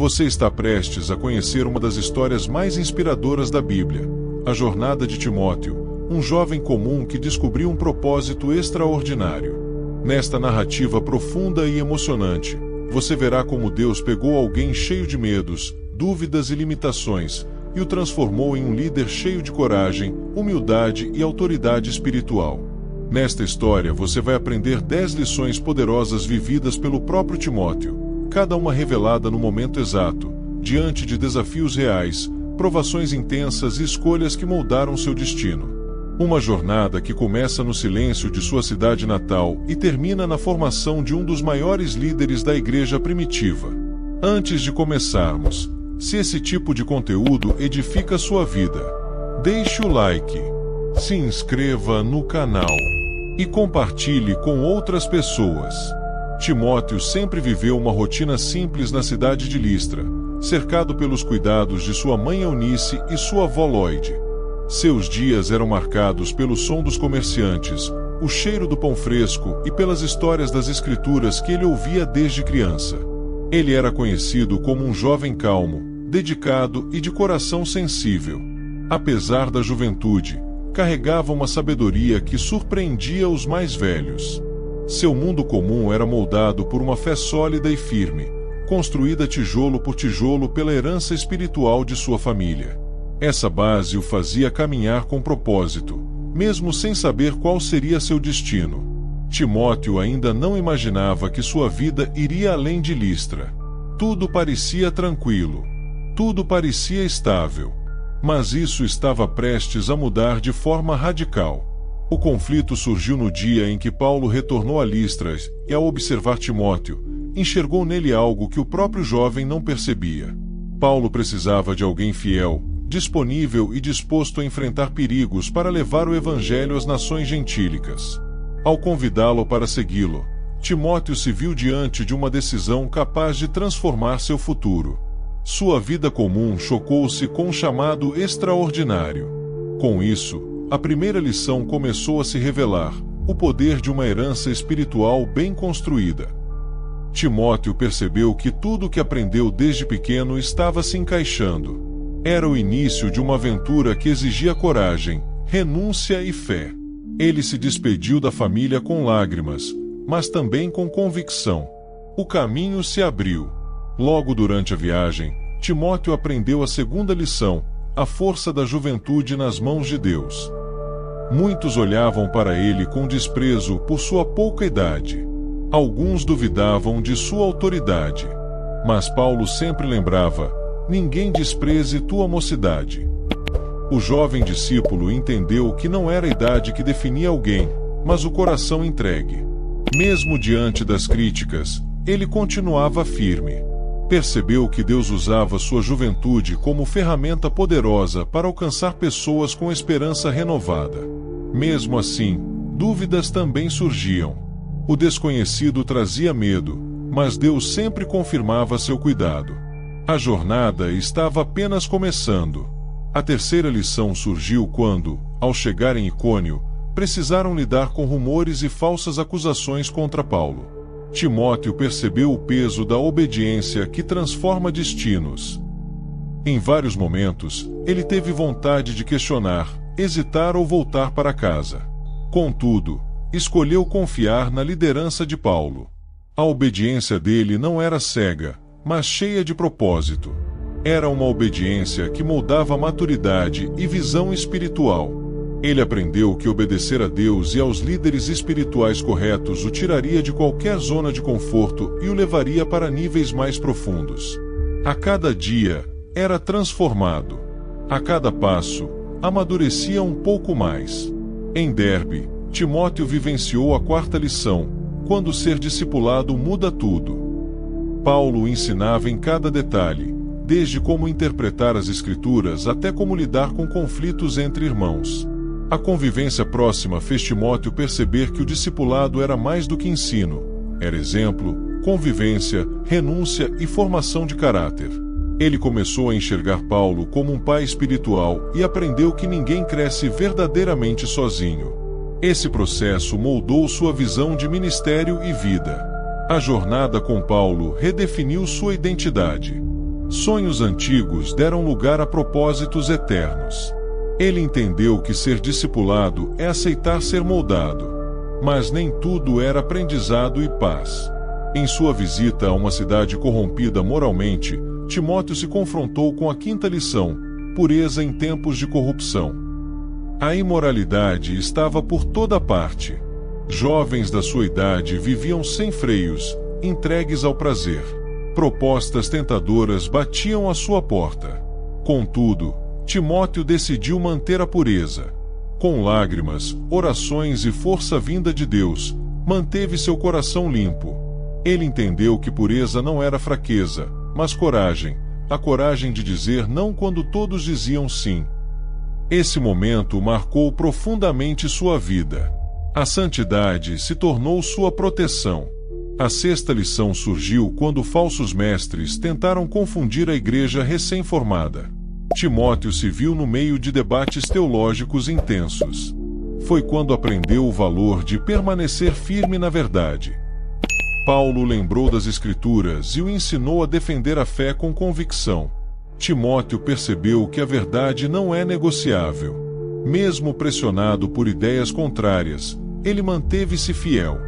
Você está prestes a conhecer uma das histórias mais inspiradoras da Bíblia, a jornada de Timóteo, um jovem comum que descobriu um propósito extraordinário. Nesta narrativa profunda e emocionante, você verá como Deus pegou alguém cheio de medos, dúvidas e limitações, e o transformou em um líder cheio de coragem, humildade e autoridade espiritual. Nesta história você vai aprender 10 lições poderosas vividas pelo próprio Timóteo, cada uma revelada no momento exato, diante de desafios reais, provações intensas e escolhas que moldaram seu destino. Uma jornada que começa no silêncio de sua cidade natal e termina na formação de um dos maiores líderes da igreja primitiva. Antes de começarmos, se esse tipo de conteúdo edifica sua vida, deixe o like, se inscreva no canal e compartilhe com outras pessoas. Timóteo sempre viveu uma rotina simples na cidade de Listra, cercado pelos cuidados de sua mãe Eunice e sua avó Loide. Seus dias eram marcados pelo som dos comerciantes, o cheiro do pão fresco e pelas histórias das Escrituras que ele ouvia desde criança. Ele era conhecido como um jovem calmo, dedicado e de coração sensível. Apesar da juventude, carregava uma sabedoria que surpreendia os mais velhos. Seu mundo comum era moldado por uma fé sólida e firme, construída tijolo por tijolo pela herança espiritual de sua família. Essa base o fazia caminhar com propósito, mesmo sem saber qual seria seu destino. Timóteo ainda não imaginava que sua vida iria além de Listra. Tudo parecia tranquilo, tudo parecia estável. Mas isso estava prestes a mudar de forma radical. O conflito surgiu no dia em que Paulo retornou a Listra e, ao observar Timóteo, enxergou nele algo que o próprio jovem não percebia. Paulo precisava de alguém fiel, disponível e disposto a enfrentar perigos para levar o evangelho às nações gentílicas. Ao convidá-lo para segui-lo, Timóteo se viu diante de uma decisão capaz de transformar seu futuro. Sua vida comum chocou-se com um chamado extraordinário. Com isso, a primeira lição começou a se revelar: o poder de uma herança espiritual bem construída. Timóteo percebeu que tudo o que aprendeu desde pequeno estava se encaixando. Era o início de uma aventura que exigia coragem, renúncia e fé. Ele se despediu da família com lágrimas, mas também com convicção. O caminho se abriu. Logo durante a viagem, Timóteo aprendeu a segunda lição: a força da juventude nas mãos de Deus. Muitos olhavam para ele com desprezo por sua pouca idade. Alguns duvidavam de sua autoridade. Mas Paulo sempre lembrava: ninguém despreze tua mocidade. O jovem discípulo entendeu que não era a idade que definia alguém, mas o coração entregue. Mesmo diante das críticas, ele continuava firme. Percebeu que Deus usava sua juventude como ferramenta poderosa para alcançar pessoas com esperança renovada. Mesmo assim, dúvidas também surgiam. O desconhecido trazia medo, mas Deus sempre confirmava seu cuidado. A jornada estava apenas começando. A terceira lição surgiu quando, ao chegar em Icônio, precisaram lidar com rumores e falsas acusações contra Paulo. Timóteo percebeu o peso da obediência que transforma destinos. Em vários momentos, ele teve vontade de questionar, hesitar ou voltar para casa. Contudo, escolheu confiar na liderança de Paulo. A obediência dele não era cega, mas cheia de propósito. Era uma obediência que moldava maturidade e visão espiritual. Ele aprendeu que obedecer a Deus e aos líderes espirituais corretos o tiraria de qualquer zona de conforto e o levaria para níveis mais profundos. A cada dia, era transformado. A cada passo, amadurecia um pouco mais. Em Derbe, Timóteo vivenciou a quarta lição: quando ser discipulado muda tudo. Paulo ensinava em cada detalhe, desde como interpretar as Escrituras até como lidar com conflitos entre irmãos. A convivência próxima fez Timóteo perceber que o discipulado era mais do que ensino, era exemplo, convivência, renúncia e formação de caráter. Ele começou a enxergar Paulo como um pai espiritual e aprendeu que ninguém cresce verdadeiramente sozinho. Esse processo moldou sua visão de ministério e vida. A jornada com Paulo redefiniu sua identidade. Sonhos antigos deram lugar a propósitos eternos. Ele entendeu que ser discipulado é aceitar ser moldado. Mas nem tudo era aprendizado e paz. Em sua visita a uma cidade corrompida moralmente, Timóteo se confrontou com a quinta lição: pureza em tempos de corrupção. A imoralidade estava por toda parte. Jovens da sua idade viviam sem freios, entregues ao prazer. Propostas tentadoras batiam à sua porta. Contudo, Timóteo decidiu manter a pureza. Com lágrimas, orações e força vinda de Deus, manteve seu coração limpo. Ele entendeu que pureza não era fraqueza, mas coragem, a coragem de dizer não quando todos diziam sim. Esse momento marcou profundamente sua vida. A santidade se tornou sua proteção. A sexta lição surgiu quando falsos mestres tentaram confundir a igreja recém-formada. Timóteo se viu no meio de debates teológicos intensos. Foi quando aprendeu o valor de permanecer firme na verdade. Paulo lembrou das Escrituras e o ensinou a defender a fé com convicção. Timóteo percebeu que a verdade não é negociável. Mesmo pressionado por ideias contrárias, ele manteve-se fiel.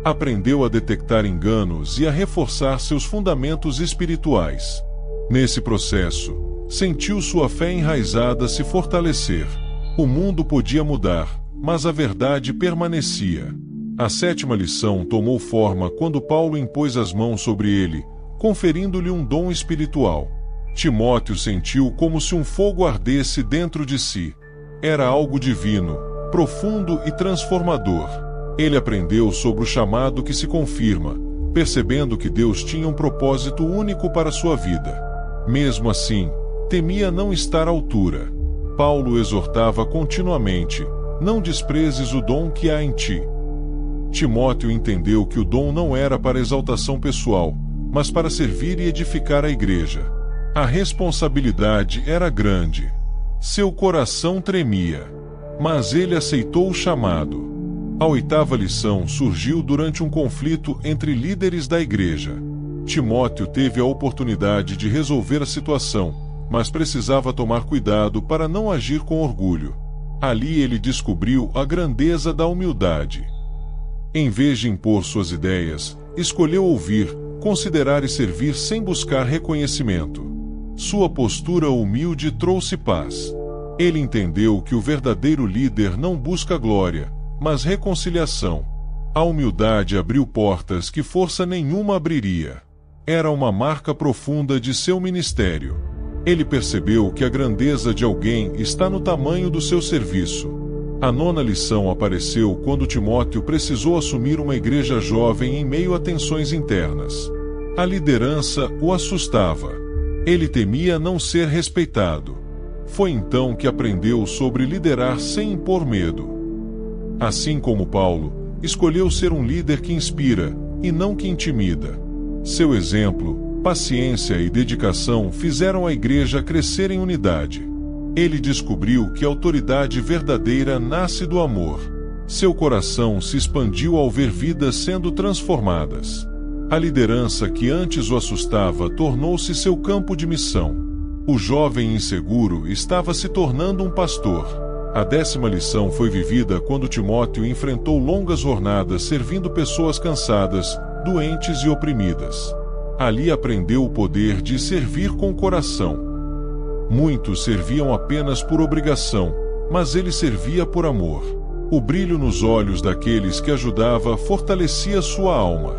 Aprendeu a detectar enganos e a reforçar seus fundamentos espirituais. Nesse processo, sentiu sua fé enraizada se fortalecer. O mundo podia mudar, mas a verdade permanecia. A sétima lição tomou forma quando Paulo impôs as mãos sobre ele, conferindo-lhe um dom espiritual. Timóteo sentiu como se um fogo ardesse dentro de si. Era algo divino, profundo e transformador. Ele aprendeu sobre o chamado que se confirma, percebendo que Deus tinha um propósito único para sua vida. Mesmo assim, temia não estar à altura. Paulo exortava continuamente: não desprezes o dom que há em ti. Timóteo entendeu que o dom não era para exaltação pessoal, mas para servir e edificar a igreja. A responsabilidade era grande. Seu coração tremia. Mas ele aceitou o chamado. A oitava lição surgiu durante um conflito entre líderes da igreja. Timóteo teve a oportunidade de resolver a situação, mas precisava tomar cuidado para não agir com orgulho. Ali ele descobriu a grandeza da humildade. Em vez de impor suas ideias, escolheu ouvir, considerar e servir sem buscar reconhecimento. Sua postura humilde trouxe paz. Ele entendeu que o verdadeiro líder não busca glória, mas reconciliação. A humildade abriu portas que força nenhuma abriria. Era uma marca profunda de seu ministério. Ele percebeu que a grandeza de alguém está no tamanho do seu serviço. A nona lição apareceu quando Timóteo precisou assumir uma igreja jovem em meio a tensões internas. A liderança o assustava. Ele temia não ser respeitado. Foi então que aprendeu sobre liderar sem impor medo. Assim como Paulo, escolheu ser um líder que inspira, e não que intimida. Seu exemplo, paciência e dedicação fizeram a igreja crescer em unidade. Ele descobriu que a autoridade verdadeira nasce do amor. Seu coração se expandiu ao ver vidas sendo transformadas. A liderança que antes o assustava tornou-se seu campo de missão. O jovem inseguro estava se tornando um pastor. A 10ª lição foi vivida quando Timóteo enfrentou longas jornadas servindo pessoas cansadas, doentes e oprimidas. Ali aprendeu o poder de servir com coração. Muitos serviam apenas por obrigação, mas ele servia por amor. O brilho nos olhos daqueles que ajudava fortalecia sua alma.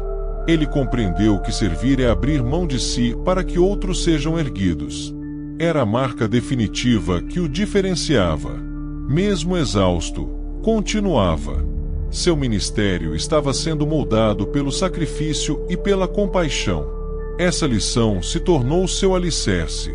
Ele compreendeu que servir é abrir mão de si para que outros sejam erguidos. Era a marca definitiva que o diferenciava. Mesmo exausto, continuava. Seu ministério estava sendo moldado pelo sacrifício e pela compaixão. Essa lição se tornou seu alicerce.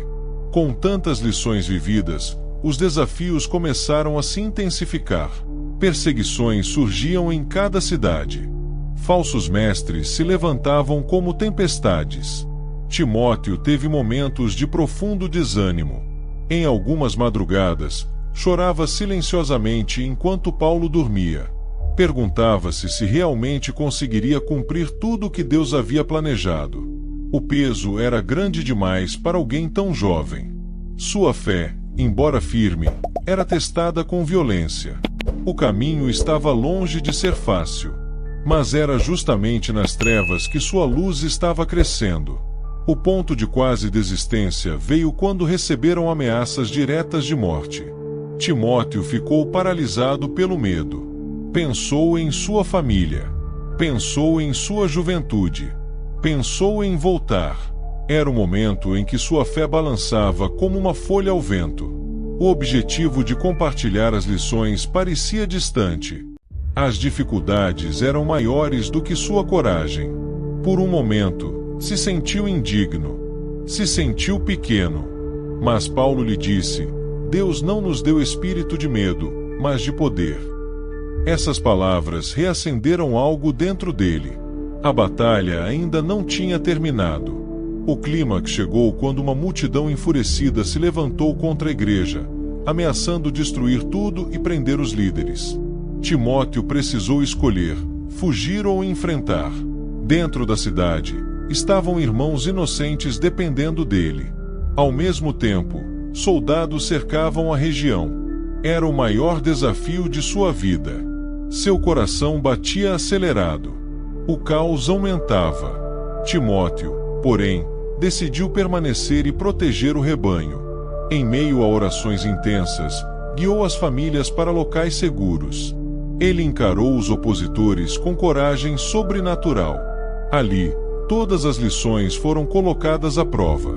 Com tantas lições vividas, os desafios começaram a se intensificar. Perseguições surgiam em cada cidade. Falsos mestres se levantavam como tempestades. Timóteo teve momentos de profundo desânimo. Em algumas madrugadas, chorava silenciosamente enquanto Paulo dormia. Perguntava-se se realmente conseguiria cumprir tudo o que Deus havia planejado. O peso era grande demais para alguém tão jovem. Sua fé, embora firme, era testada com violência. O caminho estava longe de ser fácil. Mas era justamente nas trevas que sua luz estava crescendo. O ponto de quase desistência veio quando receberam ameaças diretas de morte. Timóteo ficou paralisado pelo medo. Pensou em sua família. Pensou em sua juventude. Pensou em voltar. Era o momento em que sua fé balançava como uma folha ao vento. O objetivo de compartilhar as lições parecia distante. As dificuldades eram maiores do que sua coragem. Por um momento, se sentiu indigno. Se sentiu pequeno. Mas Paulo lhe disse: Deus não nos deu espírito de medo, mas de poder. Essas palavras reacenderam algo dentro dele. A batalha ainda não tinha terminado. O clímax chegou quando uma multidão enfurecida se levantou contra a igreja, ameaçando destruir tudo e prender os líderes. Timóteo precisou escolher: fugir ou enfrentar. Dentro da cidade, estavam irmãos inocentes dependendo dele. Ao mesmo tempo, soldados cercavam a região. Era o maior desafio de sua vida. Seu coração batia acelerado. O caos aumentava. Timóteo, porém, decidiu permanecer e proteger o rebanho. Em meio a orações intensas, guiou as famílias para locais seguros. Ele encarou os opositores com coragem sobrenatural. Ali, todas as lições foram colocadas à prova.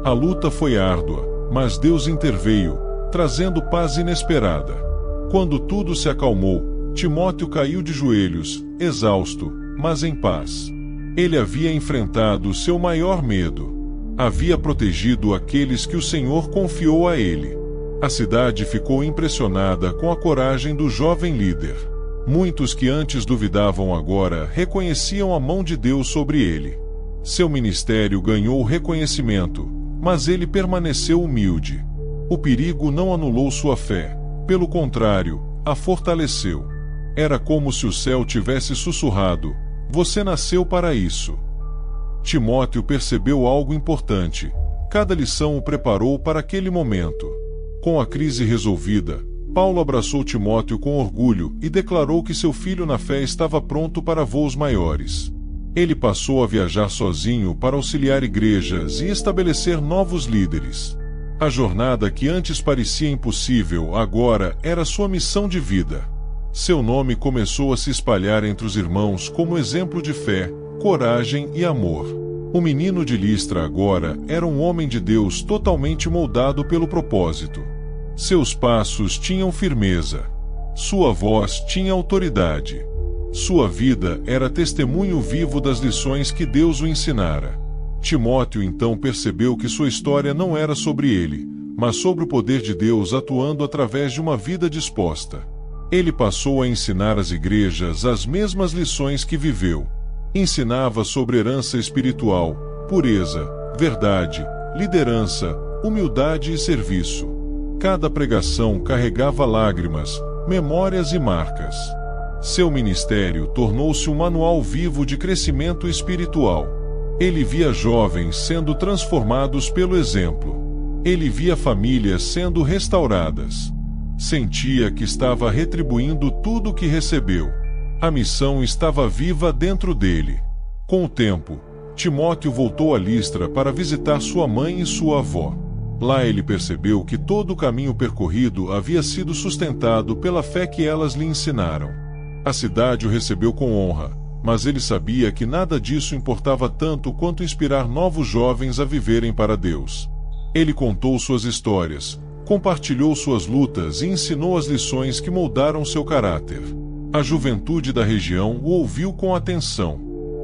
A luta foi árdua, mas Deus interveio, trazendo paz inesperada. Quando tudo se acalmou, Timóteo caiu de joelhos, exausto, mas em paz. Ele havia enfrentado seu maior medo. Havia protegido aqueles que o Senhor confiou a ele. A cidade ficou impressionada com a coragem do jovem líder. Muitos que antes duvidavam agora reconheciam a mão de Deus sobre ele. Seu ministério ganhou reconhecimento, mas ele permaneceu humilde. O perigo não anulou sua fé, pelo contrário, a fortaleceu. Era como se o céu tivesse sussurrado: "Você nasceu para isso." Timóteo percebeu algo importante. Cada lição o preparou para aquele momento. Com a crise resolvida, Paulo abraçou Timóteo com orgulho e declarou que seu filho na fé estava pronto para voos maiores. Ele passou a viajar sozinho para auxiliar igrejas e estabelecer novos líderes. A jornada que antes parecia impossível agora era sua missão de vida. Seu nome começou a se espalhar entre os irmãos como exemplo de fé, coragem e amor. O menino de Listra agora era um homem de Deus totalmente moldado pelo propósito. Seus passos tinham firmeza. Sua voz tinha autoridade. Sua vida era testemunho vivo das lições que Deus o ensinara. Timóteo então percebeu que sua história não era sobre ele, mas sobre o poder de Deus atuando através de uma vida disposta. Ele passou a ensinar às igrejas as mesmas lições que viveu. Ensinava sobre herança espiritual, pureza, verdade, liderança, humildade e serviço. Cada pregação carregava lágrimas, memórias e marcas. Seu ministério tornou-se um manual vivo de crescimento espiritual. Ele via jovens sendo transformados pelo exemplo. Ele via famílias sendo restauradas. Sentia que estava retribuindo tudo o que recebeu. A missão estava viva dentro dele. Com o tempo, Timóteo voltou a Listra para visitar sua mãe e sua avó. Lá ele percebeu que todo o caminho percorrido havia sido sustentado pela fé que elas lhe ensinaram. A cidade o recebeu com honra, mas ele sabia que nada disso importava tanto quanto inspirar novos jovens a viverem para Deus. Ele contou suas histórias, compartilhou suas lutas e ensinou as lições que moldaram seu caráter. A juventude da região o ouviu com atenção.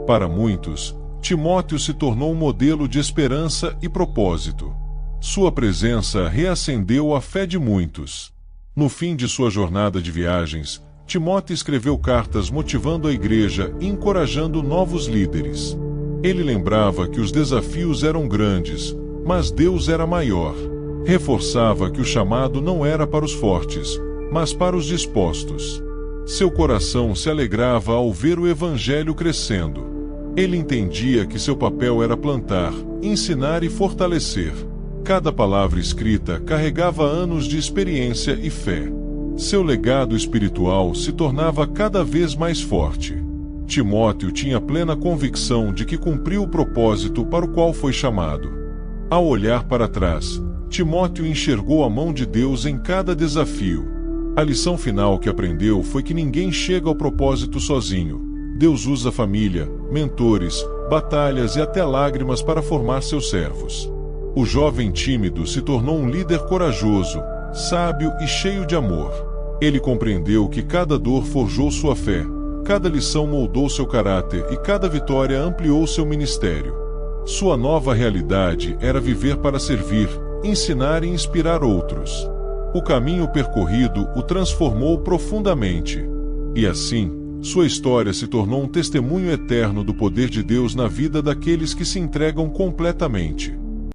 Para muitos, Timóteo se tornou um modelo de esperança e propósito. Sua presença reacendeu a fé de muitos. No fim de sua jornada de viagens, Timóteo escreveu cartas motivando a igreja e encorajando novos líderes. Ele lembrava que os desafios eram grandes, mas Deus era maior. Reforçava que o chamado não era para os fortes, mas para os dispostos. Seu coração se alegrava ao ver o evangelho crescendo. Ele entendia que seu papel era plantar, ensinar e fortalecer. Cada palavra escrita carregava anos de experiência e fé. Seu legado espiritual se tornava cada vez mais forte. Timóteo tinha plena convicção de que cumpriu o propósito para o qual foi chamado. Ao olhar para trás, Timóteo enxergou a mão de Deus em cada desafio. A lição final que aprendeu foi que ninguém chega ao propósito sozinho. Deus usa família, mentores, batalhas e até lágrimas para formar seus servos. O jovem tímido se tornou um líder corajoso, sábio e cheio de amor. Ele compreendeu que cada dor forjou sua fé, cada lição moldou seu caráter e cada vitória ampliou seu ministério. Sua nova realidade era viver para servir, ensinar e inspirar outros. O caminho percorrido o transformou profundamente. E assim, sua história se tornou um testemunho eterno do poder de Deus na vida daqueles que se entregam completamente.